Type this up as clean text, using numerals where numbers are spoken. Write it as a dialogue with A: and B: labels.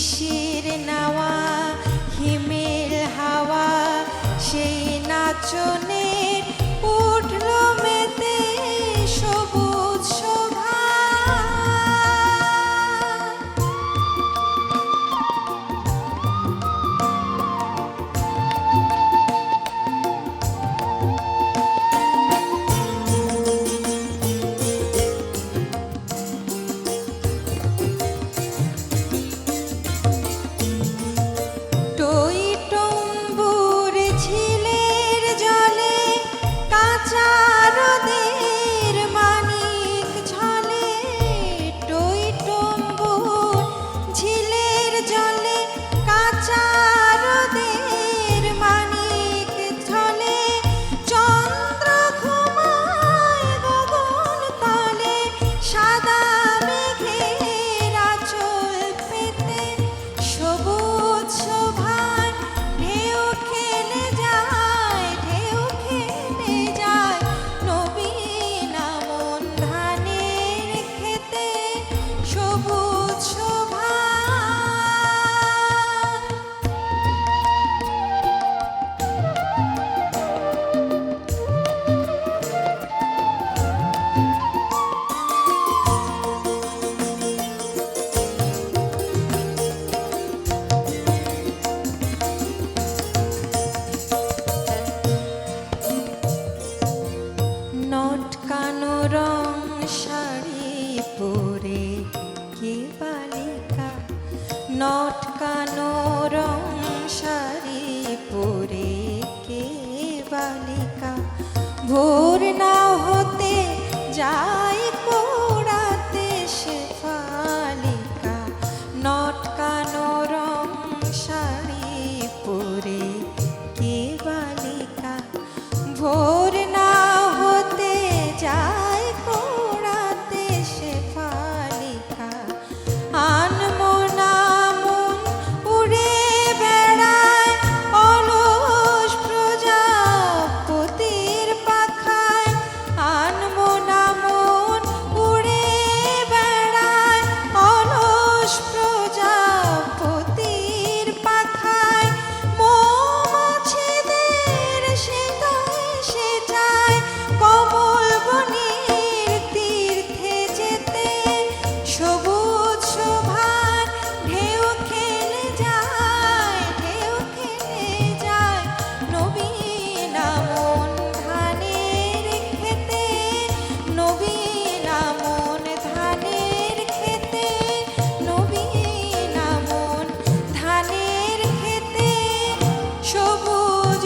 A: শিশির নাওয়া হিমেল হাওয়া সেই নাচনে উঠল মেতে সবুজ শোভা। নটকানো রং শাড়ি পরে কে বালিকা, নটকানো রং শাড়ি পরে কে বালিকা, ভোর না হতে যায় কোড়াতে সে ফালিকা, নটকানো রং শাড়ি পরে কে বালিকা, ভোর না হতে যায় কোড়াতে সে ফালিকা, আনমনা মন উড়ে বেড়ায় অলস প্রজাপতির পাখায়, আনমনা মন উড়ে বেড়ায় অলস প্রজাপতির পাখায়, মৌমাছিদের সেটায় কমল বনের তীর্থে যেতে, সবুজ শোভার ঢেউ খেলে যায়, ঢেউ খেলে যায় নবীন আমন ধানের খেতে, নবীন আমন ধানের খেতে, নবীন আমন ধানের খেতে, সবুজ